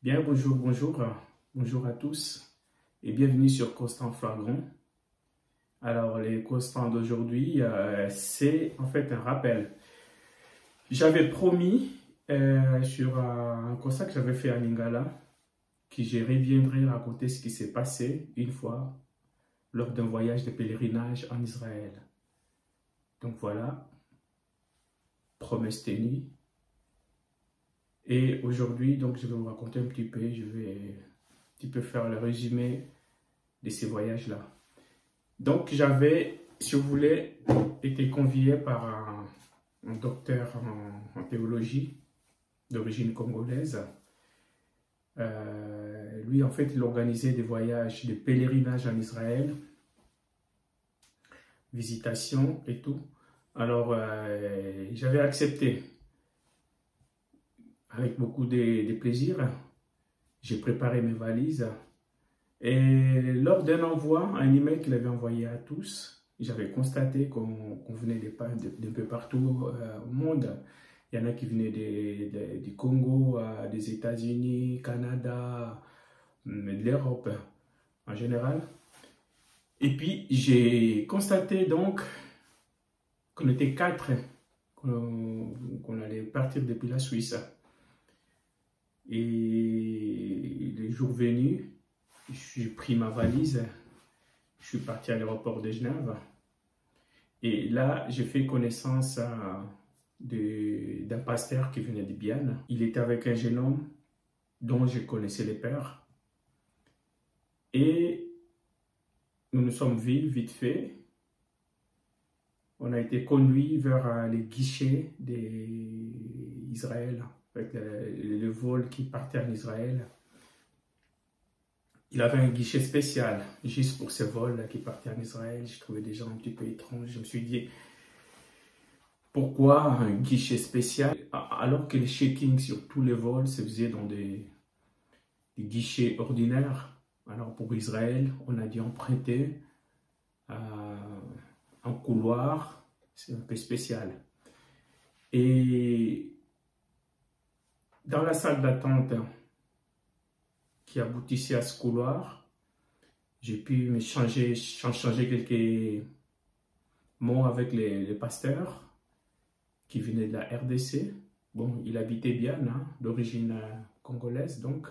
Bien, bonjour à tous et bienvenue sur Constant Flagrant. Alors, les constants d'aujourd'hui, c'est en fait un rappel. J'avais promis sur un constat que j'avais fait à Lingala que je reviendrai raconter ce qui s'est passé une fois lors d'un voyage de pèlerinage en Israël. Donc voilà, promesse tenue. Et aujourd'hui, donc, je vais vous raconter un petit peu, je vais un petit peu faire le résumé de ces voyages-là. Donc, j'avais, si vous voulez, été convié par un docteur en théologie d'origine congolaise. Lui, en fait, il organisait des voyages de pèlerinage en Israël, visitation et tout. Alors, j'avais accepté avec beaucoup de plaisir. J'ai préparé mes valises. Et lors d'un envoi, un email qu'il avait envoyé à tous, j'avais constaté qu'on venait d'un peu partout au monde. Il y en a qui venaient du Congo, des États-Unis, Canada, de l'Europe en général. Et puis j'ai constaté donc qu'on était 4, qu'on allait partir depuis la Suisse. Et le jour venu, j'ai pris ma valise, je suis parti à l'aéroport de Genève et là j'ai fait connaissance d'un pasteur qui venait de Bienne. Il était avec un jeune homme dont je connaissais les pères et nous nous sommes vus vite fait. On a été conduits vers les guichets d'Israël, avec le vol qui partait en Israël. Il avait un guichet spécial, juste pour ce vol qui partait en Israël. Je trouvais des gens un petit peu étranges. Je me suis dit, pourquoi un guichet spécial alors que les check-ins sur tous les vols se faisaient dans des guichets ordinaires? Alors pour Israël, on a dû emprunter un couloir, c'est un peu spécial. Et dans la salle d'attente qui aboutissait à ce couloir, j'ai pu me changer quelques mots avec les pasteurs qui venaient de la RDC. Bon, il habitait bien, hein, d'origine congolaise, donc.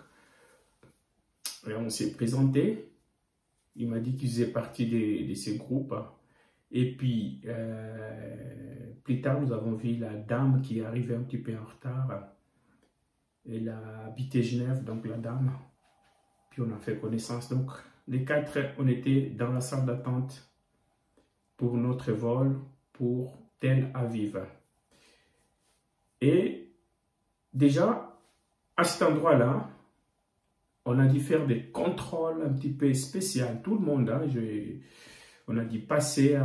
Et on s'est présenté. Il m'a dit qu'il faisait partie de ces groupes. Et puis, plus tard, nous avons vu la dame qui arrivait un petit peu en retard. Elle a habité Genève, donc la dame. Puis on a fait connaissance. Donc, les 4, on était dans la salle d'attente pour notre vol pour Tel Aviv. Et déjà, à cet endroit-là, on a dû faire des contrôles un petit peu spéciaux. Tout le monde, hein, on a dû passer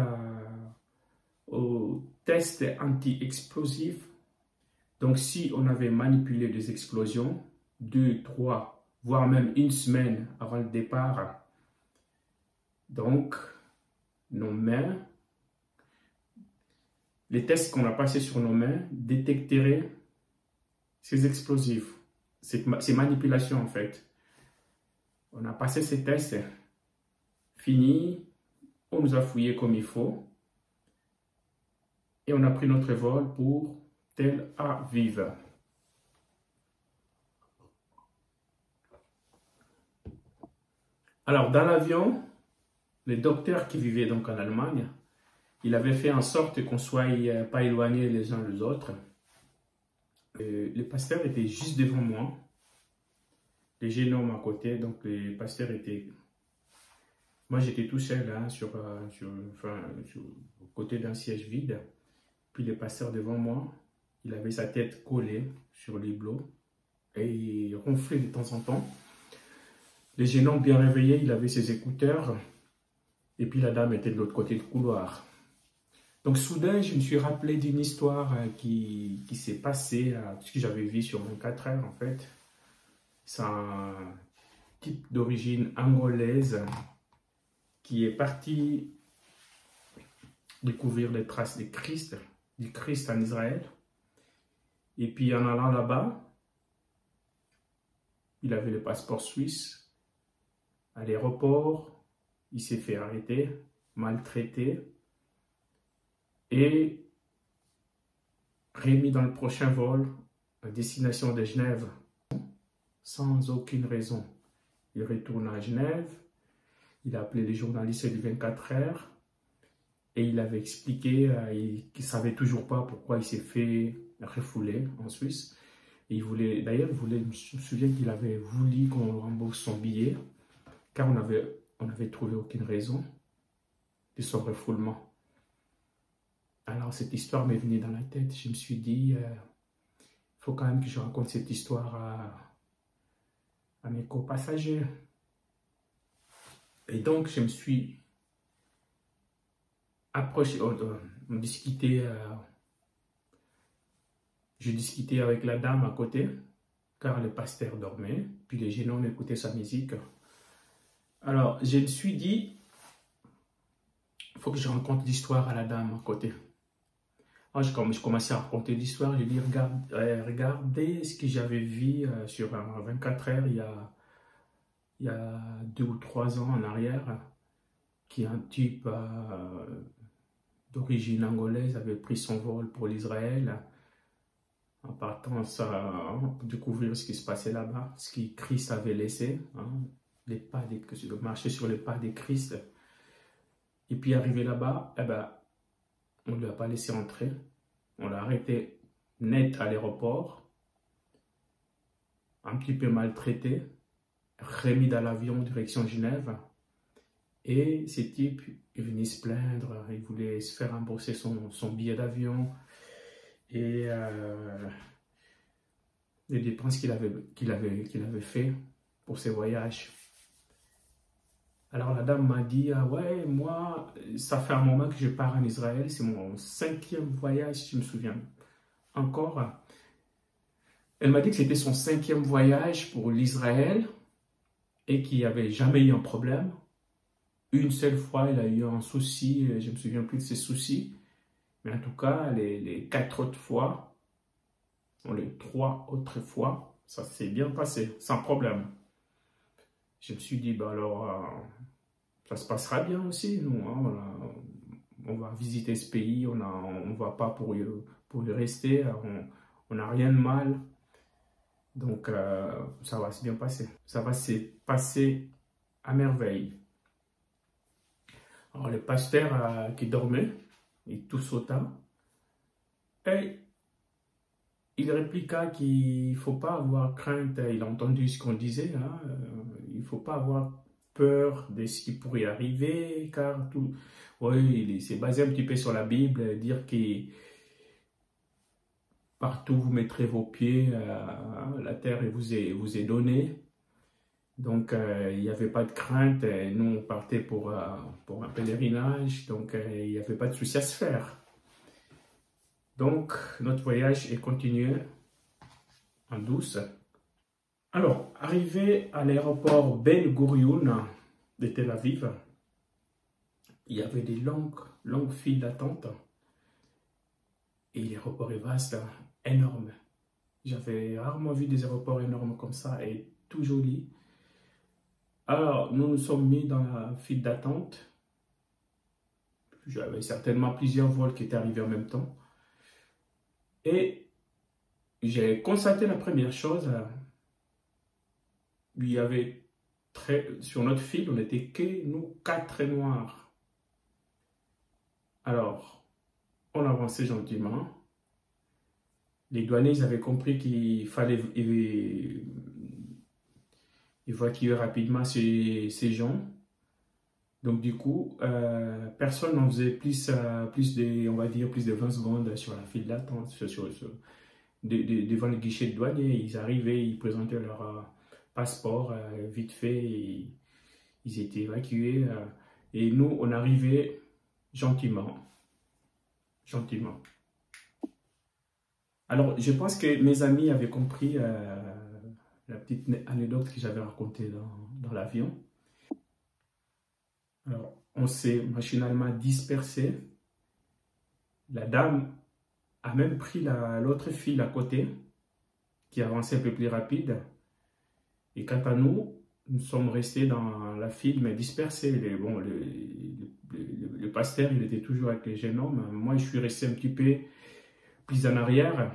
au test anti-explosif. Donc, si on avait manipulé des explosions, 2, 3, voire même une semaine avant le départ, donc nos mains, les tests qu'on a passés sur nos mains détecteraient ces explosifs, ces manipulations en fait. On a passé ces tests, fini, on nous a fouillé comme il faut et on a pris notre vol pour Tel Aviv. Alors, dans l'avion, le docteur qui vivait donc en Allemagne, il avait fait en sorte qu'on ne soit pas éloignés les uns des autres. Le pasteur était juste devant moi, les jeunes hommes à côté, donc le pasteur était... Moi, j'étais tout seul hein, sur au côté d'un siège vide. Puis le pasteur devant moi, il avait sa tête collée sur l'hublot et il ronflait de temps en temps. Le jeune homme bien réveillé, il avait ses écouteurs et puis la dame était de l'autre côté du couloir. Donc soudain, je me suis rappelé d'une histoire qui s'est passée, ce que j'avais vu sur 24 heures en fait. C'est un type d'origine angolaise qui est parti découvrir les traces du Christ en Israël. Et puis en allant là-bas, il avait le passeport suisse. À l'aéroport, il s'est fait arrêter, maltraité et remis dans le prochain vol à destination de Genève sans aucune raison. Il retourne à Genève, il a appelé les journalistes du 24 heures et il avait expliqué qu'il ne savait toujours pas pourquoi il s'est fait refouler en Suisse. Et il voulait, d'ailleurs, je me souviens qu'il avait voulu qu'on rembourse son billet car on n'avait trouvé aucune raison de son refoulement. Alors cette histoire m'est venue dans la tête. Je me suis dit, il faut quand même que je raconte cette histoire à mes co-passagers. Et donc je me suis approché, je discutais avec la dame à côté, car le pasteur dormait, puis les jeunes hommes écoutaient sa musique. Alors je me suis dit, il faut que je raconte l'histoire à la dame à côté. Alors, je commençais à raconter l'histoire, je dis, regardez ce que j'avais vu sur 24 heures il y a 2 ou 3 ans en arrière, qui un type d'origine angolaise avait pris son vol pour l'Israël, en partant pour découvrir ce qui se passait là-bas, ce que Christ avait laissé, hein, marcher sur les pas de Christ. Et puis arrivé là-bas, eh ben, on ne lui a pas laissé entrer. On l'a arrêté net à l'aéroport, un petit peu maltraité, remis dans l'avion direction Genève. Et ce type est venu se plaindre, il voulait se faire rembourser son billet d'avion et les dépenses qu'il avait fait pour ses voyages. Alors la dame m'a dit, ah ouais, moi, ça fait un moment que je pars en Israël, c'est mon 5e voyage, si je me souviens encore. Elle m'a dit que c'était son 5e voyage pour l'Israël et qu'il n'y avait jamais eu un problème. Une seule fois, il a eu un souci, je ne me souviens plus de ses soucis, mais en tout cas, les 4 autres fois, les 3 autres fois, ça s'est bien passé, sans problème. Je me suis dit, bah alors, ça se passera bien aussi, nous. Hein, on va visiter ce pays, on ne va pas pour y rester, on n'a rien de mal. Donc, ça va se bien passer. Ça va se passer à merveille. Alors, le pasteur qui dormait, il tout sauta, et il répliqua qu'il ne faut pas avoir crainte. Il a entendu ce qu'on disait, hein, il ne faut pas avoir peur de ce qui pourrait arriver, car tout... Oui, il s'est basé un petit peu sur la Bible, dire que partout vous mettrez vos pieds, la terre vous est donnée. Donc, il n'y avait pas de crainte. Nous, on partait pour un pèlerinage, donc il n'y avait pas de souci à se faire. Donc, notre voyage est continué en douce. Alors, arrivé à l'aéroport Ben Gurion de Tel Aviv, il y avait des longues files d'attente. Et l'aéroport est vaste, énorme. J'avais rarement vu des aéroports énormes comme ça et tout joli. Alors, nous nous sommes mis dans la file d'attente. J'avais certainement plusieurs vols qui étaient arrivés en même temps. Et j'ai constaté la première chose. Il y avait sur notre file, on n'était que nous 4 noirs. Alors, on avançait gentiment. Les douaniers ils avaient compris qu'il fallait évacuer rapidement ces gens. Donc du coup, personne n'en faisait plus de 20 secondes sur la file d'attente, devant le guichet de douanier. Ils arrivaient, ils présentaient leur passeport, vite fait, et ils étaient évacués. Et nous, on arrivait gentiment. Alors, je pense que mes amis avaient compris la petite anecdote que j'avais racontée dans l'avion. Alors, on s'est machinalement dispersé. La dame a même pris l'autre file à côté, qui avançait un peu plus rapide. Et quant à nous, nous sommes restés dans la file, mais dispersés. Le pasteur, il était toujours avec les jeunes hommes. Moi, je suis resté un petit peu plus en arrière,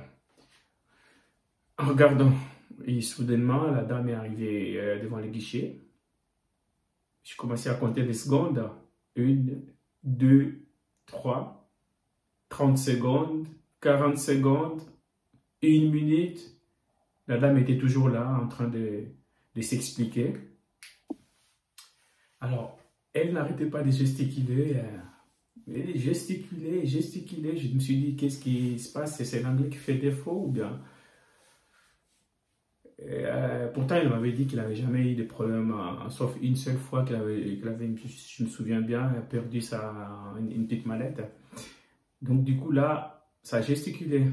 en regardant. Et soudainement, la dame est arrivée devant le guichet. Je commençais à compter les secondes. 1, 2, 3, 30 secondes, 40 secondes, 1 minute. La dame était toujours là, en train de s'expliquer. Alors, elle n'arrêtait pas de gesticuler. Elle gesticulait, gesticulait. Je me suis dit, qu'est-ce qui se passe? C'est l'anglais qui fait défaut ou bien? Pourtant, il m'avait dit qu'il n'avait jamais eu de problème, sauf une seule fois qu'il avait, je me souviens bien, perdu une petite mallette. Donc, du coup, là, ça gesticulait.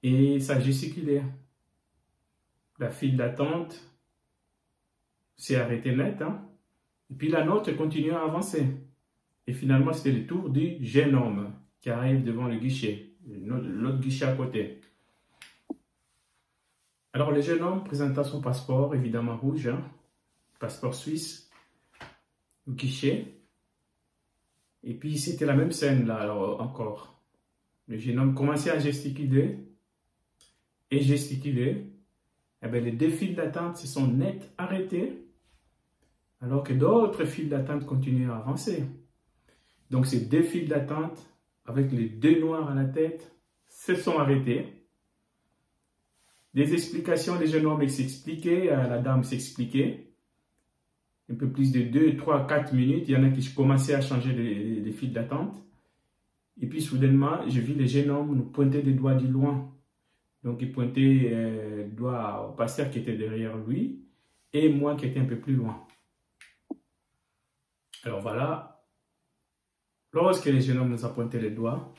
Et ça gesticulait. La file d'attente s'est arrêtée net. Hein? Et puis, la nôtre continue à avancer. Et finalement, c'était le tour du jeune homme qui arrive devant le guichet, l'autre guichet à côté. Alors, le jeune homme présenta son passeport, évidemment rouge, hein, passeport suisse, au guichet. Et puis, c'était la même scène, là, alors, encore. Le jeune homme commençait à gesticuler et gesticuler. Eh bien, les 2 files d'attente se sont net arrêtées, alors que d'autres files d'attente continuaient à avancer. Donc, ces 2 files d'attente, avec les 2 noirs à la tête, se sont arrêtées. Des explications, les jeunes hommes s'expliquaient, la dame s'expliquait. Un peu plus de 2, 3, 4 minutes, il y en a qui commençaient à changer les files d'attente. Et puis soudainement, je vis les jeunes hommes nous pointer des doigts du loin. Donc ils pointaient le doigt au pasteur qui était derrière lui et moi qui étais un peu plus loin. Alors voilà, lorsque les jeunes hommes nous ont pointé les doigts,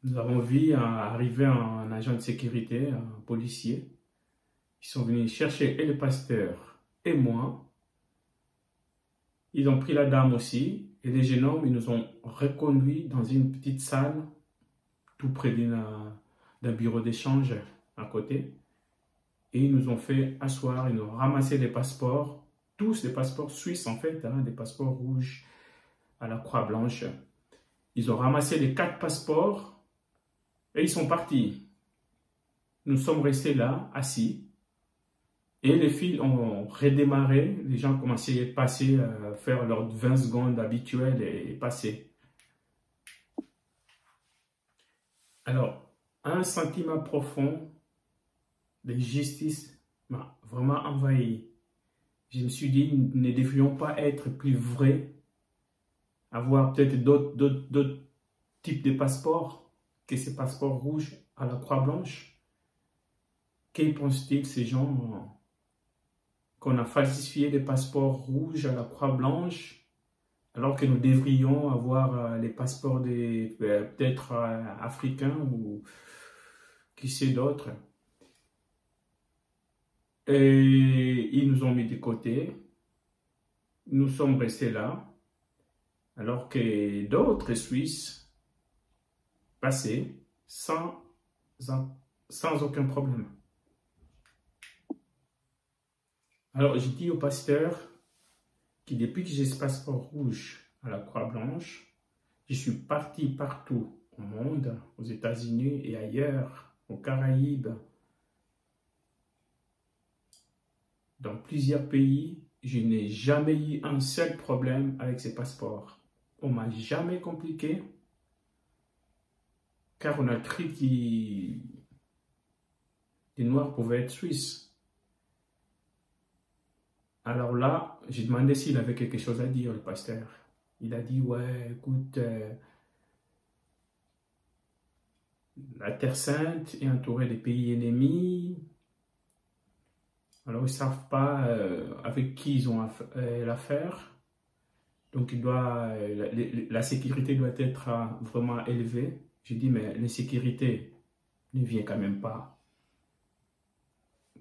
nous avons vu arriver un agent de sécurité, un policier. Ils sont venus chercher et le pasteur et moi. Ils ont pris la dame aussi. Et les jeunes hommes, ils nous ont reconduits dans une petite salle, tout près d'un bureau d'échange à côté. Et ils nous ont fait asseoir, ils nous ont ramassé les passeports, tous les passeports suisses en fait, hein, des passeports rouges à la croix blanche. Ils ont ramassé les 4 passeports. Et ils sont partis. Nous sommes restés là, assis. Et les files ont redémarré. Les gens commençaient à passer, faire leurs 20 secondes habituelles et passer. Alors, un sentiment profond de justice m'a vraiment envahi. Je me suis dit, nous ne devrions pas être plus vrais, avoir peut-être d'autres types de passeports que ces passeports rouges à la croix blanche. Que pensent-ils ces gens qu'on a falsifié des passeports rouges à la croix blanche alors que nous devrions avoir les passeports peut-être africains ou qui sait d'autres. Et ils nous ont mis de côté. Nous sommes restés là alors que d'autres Suisses passaient sans aucun problème. Alors, j'ai dit au pasteur que depuis que j'ai ce passeport rouge à la Croix-Blanche, je suis parti partout au monde, aux États-Unis et ailleurs, aux Caraïbes, dans plusieurs pays, je n'ai jamais eu un seul problème avec ces passeports. On ne m'a jamais compliqué, car on a cru que les Noirs pouvaient être Suisses. Alors là, j'ai demandé s'il avait quelque chose à dire, le pasteur. Il a dit, ouais, écoute, la Terre Sainte est entourée des pays ennemis. Alors, ils ne savent pas avec qui ils ont l'affaire. Donc, la sécurité doit être vraiment élevée. J'ai dit, mais l'insécurité ne vient quand même pas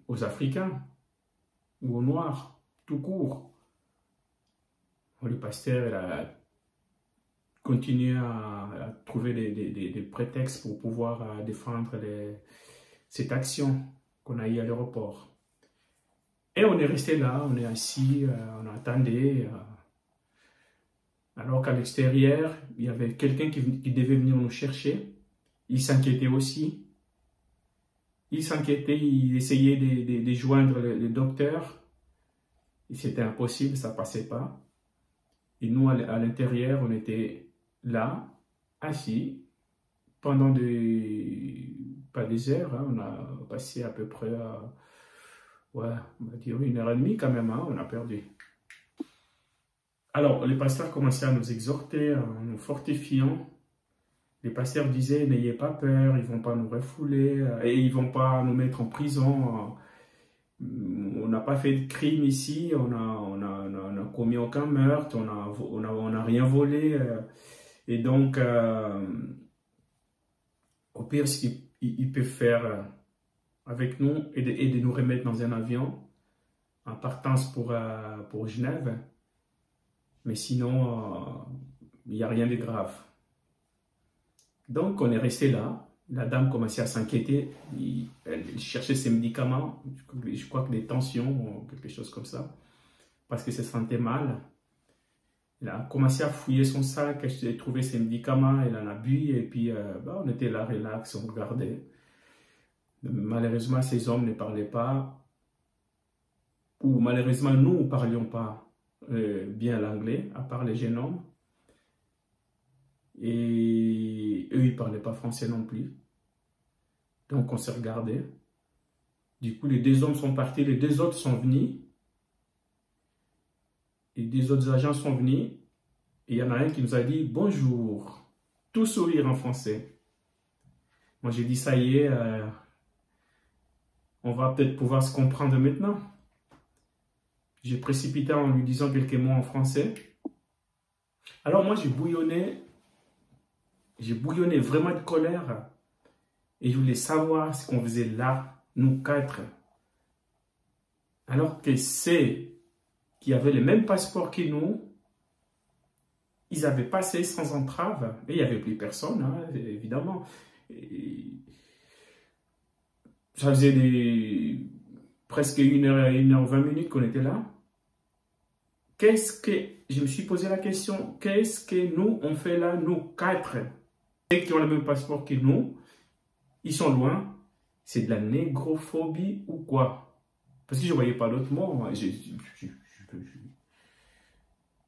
aux Africains ou aux Noirs, tout court. Le pasteur il a continué à trouver des prétextes pour pouvoir défendre cette action qu'on a eue à l'aéroport. Et on est resté là, on est assis, on attendait. Alors qu'à l'extérieur, il y avait quelqu'un qui devait venir nous chercher. Il s'inquiétait aussi. Il s'inquiétait, il essayait de joindre le docteur. Et c'était impossible, ça ne passait pas. Et nous, à l'intérieur, on était là, assis, pendant pas des heures. Hein, on a passé à peu près, ouais, on va dire 1h30 quand même, hein, on a perdu. Alors, les pasteurs commençaient à nous exhorter, en nous fortifiant. Les pasteurs disaient, n'ayez pas peur, ils ne vont pas nous refouler, et ils ne vont pas nous mettre en prison. On n'a pas fait de crime ici, on n'a commis aucun meurtre, on n'a rien volé. Et donc, au pire, ce qu'ils peuvent faire avec nous et de nous remettre dans un avion en partance pour Genève. Mais sinon, il n'y a rien de grave. Donc, on est resté là. La dame commençait à s'inquiéter. Elle cherchait ses médicaments. Je crois que des tensions, quelque chose comme ça. Parce qu'elle se sentait mal. Elle a commencé à fouiller son sac. Elle a trouvé ses médicaments. Elle en a bu. Et puis, on était là, relax, on regardait. Malheureusement, ces hommes ne parlaient pas. Ou malheureusement, nous ne parlions pas bien l'anglais, à part les jeunes hommes. Et eux, ils ne parlaient pas français non plus. Donc, on s'est regardé. Du coup, les 2 hommes sont partis, les 2 autres sont venus. Les 2 autres agents sont venus. Et il y en a un qui nous a dit « Bonjour ». Tout sourire en français. Moi, j'ai dit « Ça y est, on va peut-être pouvoir se comprendre maintenant ». J'ai précipité en lui disant quelques mots en français. Alors moi, j'ai bouillonné vraiment de colère. Et je voulais savoir ce qu'on faisait là, nous 4. Alors que ceux qui avaient le même passeport que nous, ils avaient passé sans entrave. Et il n'y avait plus personne, hein, évidemment. Et ça faisait presque 1h20 qu'on était là. Je me suis posé la question, qu'est-ce que nous, on fait là, nous 4? Ceux qui ont le même passeport que nous, ils sont loin. C'est de la négrophobie ou quoi? Parce que je ne voyais pas d'autre mot.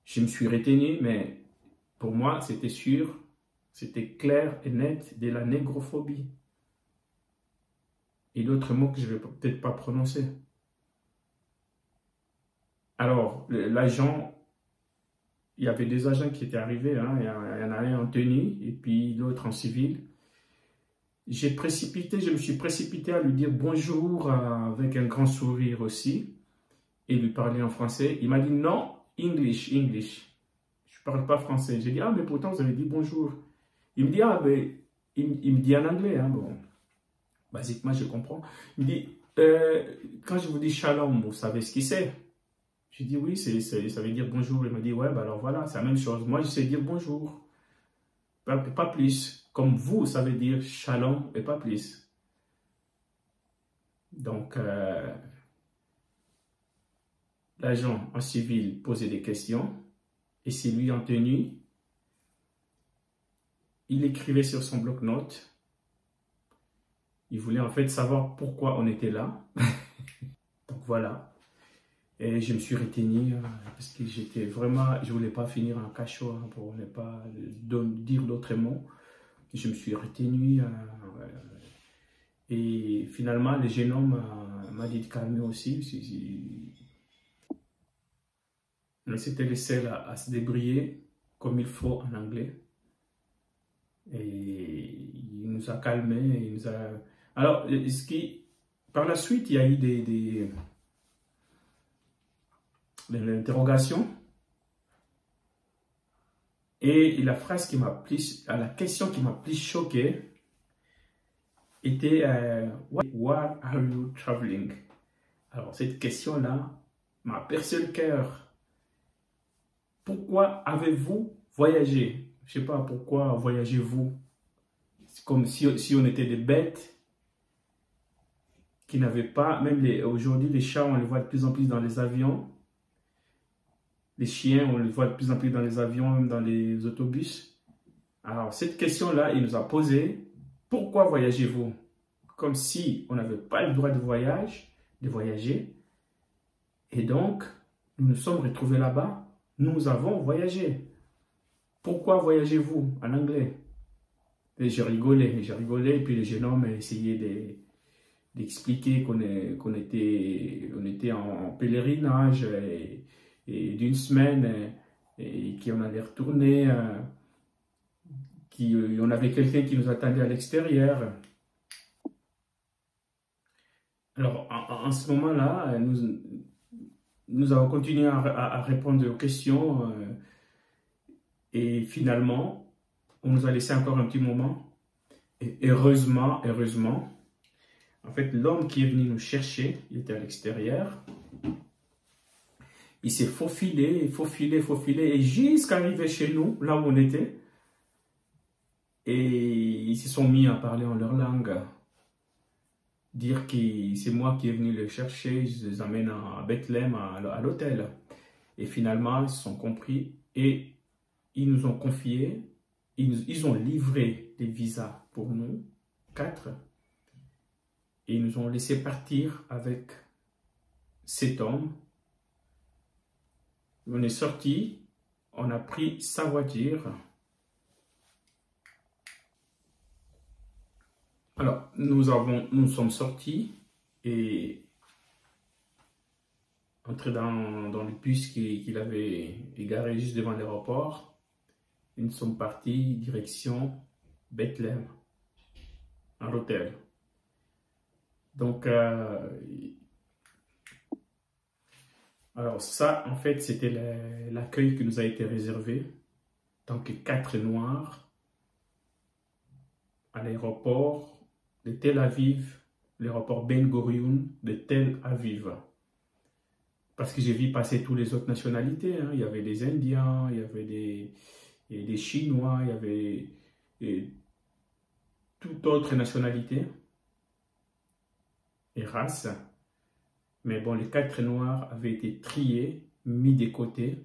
Je me suis retenu, mais pour moi, c'était sûr, c'était clair et net de la négrophobie. Et d'autres mots que je ne vais peut-être pas prononcer. Alors, l'agent, il y avait 2 agents qui étaient arrivés, hein, il y en a un en tenue et puis l'autre en civil. Je me suis précipité à lui dire bonjour avec un grand sourire aussi et lui parler en français. Il m'a dit non, English. Je ne parle pas français. J'ai dit ah, mais pourtant vous avez dit bonjour. Il me dit ah, mais il me dit en anglais. Hein, bon, basiquement, je comprends. Il me dit quand je vous dis shalom, vous savez ce que c'est? J'ai dit oui, ça veut dire bonjour. Il m'a dit ouais, bah alors voilà, c'est la même chose. Moi, je sais dire bonjour. Pas plus. Comme vous, ça veut dire shalom et pas plus. Donc, l'agent en civil posait des questions et c'est lui en tenue. Il écrivait sur son bloc-notes. Il voulait en fait savoir pourquoi on était là. Donc voilà. Et je me suis retenu parce que j'étais vraiment, je ne voulais pas finir en cachot hein, pour ne pas dire d'autres mots. Je me suis retenu et finalement le jeune homme m'a dit de calmer aussi. Mais c'était le seul à se débrouiller comme il faut en anglais. Et il nous a calmés. Alors, par la suite, il y a eu des interrogations. Et la question qui m'a plus choqué était Why are you traveling? Alors cette question-là m'a percé le cœur. Pourquoi avez-vous voyagé? Je ne sais pas pourquoi voyagez-vous. C'est comme si on était des bêtes qui n'avaient pas, même aujourd'hui, les chats, on les voit de plus en plus dans les avions. Les chiens, on les voit de plus en plus dans les avions, même dans les autobus. Alors, cette question-là, il nous a posé, pourquoi voyagez-vous? Comme si on n'avait pas le droit de voyager. Et donc, nous nous sommes retrouvés là-bas. Nous avons voyagé. Pourquoi voyagez-vous en anglais? Et j'ai rigolé. Et puis le jeune homme a essayé d'expliquer qu'on était en pèlerinage et d'une semaine et qu'on allait retourner, qu'on avait quelqu'un qui nous attendait à l'extérieur. Alors, en ce moment-là, nous avons continué à répondre aux questions et finalement, on nous a laissé encore un petit moment. Et heureusement, en fait, l'homme qui est venu nous chercher, il était à l'extérieur. Il s'est faufilé, et jusqu'à arriver chez nous, là où on était. Et ils se sont mis à parler en leur langue. Dire que c'est moi qui est venu les chercher, je les amène à Bethléem, à l'hôtel. Et finalement, ils se sont compris et ils nous ont confié, ils ont livré des visas pour nous, 4. Et ils nous ont laissé partir avec cet homme. On est sorti, on a pris sa voiture. Alors, nous sommes sortis et entrés dans le bus qu'il avait égaré juste devant l'aéroport. Et nous sommes partis direction Bethléem, à l'hôtel. Donc, alors ça, en fait, c'était l'accueil qui nous a été réservé. Donc, 4 Noirs à l'aéroport de Tel Aviv, l'aéroport Ben Gurion de Tel Aviv. Parce que j'ai vu passer toutes les autres nationalités. Hein. Il y avait des Indiens, il y avait des Chinois, il y avait toute autre nationalité et race. Mais bon, les 4 Noirs avaient été triés, mis de côté,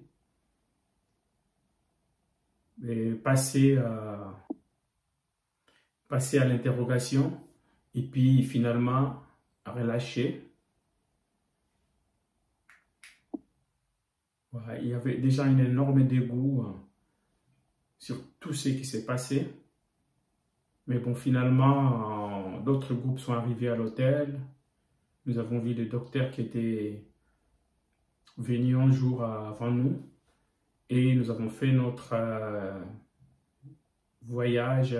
et passés à l'interrogation, et puis finalement relâchés. Voilà, il y avait déjà un énorme dégoût sur tout ce qui s'est passé. Mais bon, finalement, d'autres groupes sont arrivés à l'hôtel. Nous avons vu des docteurs qui étaient venus un jour avant nous. Et nous avons fait notre voyage.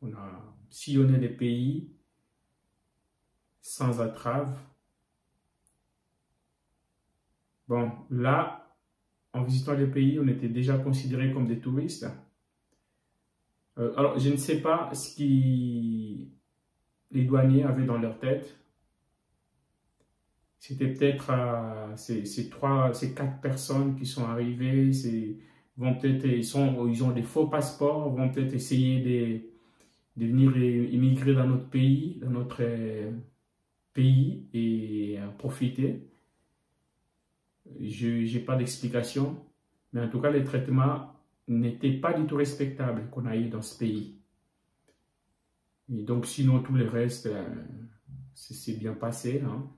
On a sillonné les pays sans entrave. Bon, là, en visitant les pays, on était déjà considérés comme des touristes. Alors, je ne sais pas ce que les douaniers avaient dans leur tête. C'était peut-être ces 4 personnes qui sont arrivées, ils ont des faux passeports, vont peut-être essayer de venir immigrer dans notre pays, et profiter. Je n'ai pas d'explication, mais en tout cas, les traitements n'étaient pas du tout respectables qu'on a eu dans ce pays. Et donc, sinon, tout le reste, c'est bien passé. Hein.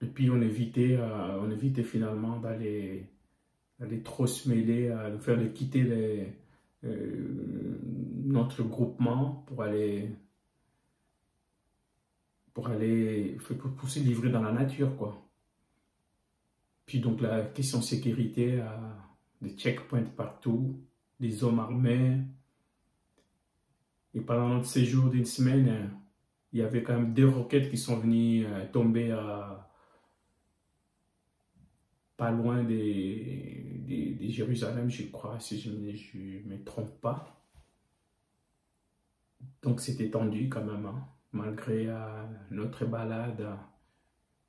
Et puis, on évitait finalement d'aller trop se mêler, de faire de quitter notre groupement pour se livrer dans la nature, quoi. Puis donc la question sécurité, des checkpoints partout, des hommes armés. Et pendant notre séjour d'une semaine, il y avait quand même 2 roquettes qui sont venues tomber pas loin de Jérusalem, je crois, si je ne me trompe pas. Donc c'était tendu quand même, hein. Malgré notre balade,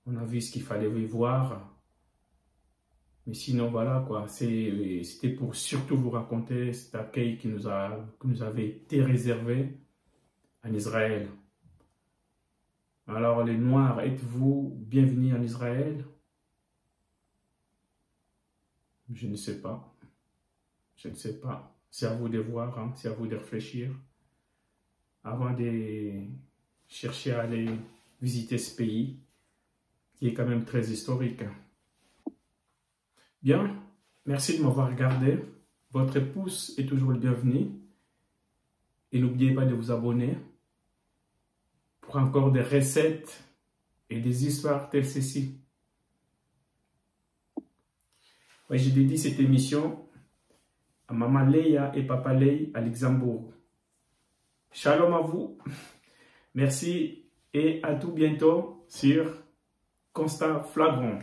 on a vu ce qu'il fallait voir. Mais sinon, voilà quoi, c'était pour surtout vous raconter cet accueil qui nous avait été réservé. en Israël. Alors les Noirs, êtes-vous bienvenus en Israël? Je ne sais pas. Je ne sais pas. C'est à vous de voir, hein? C'est à vous de réfléchir avant de chercher à aller visiter ce pays qui est quand même très historique. Bien, merci de m'avoir regardé. Votre pouce est toujours le bienvenu. Et n'oubliez pas de vous abonner pour encore des recettes et des histoires telles ceci. Ouais, j'ai dédié cette émission à Maman Leia et Papa Lei à Luxembourg. Shalom à vous. Merci et à tout bientôt sur Constat Flagrant.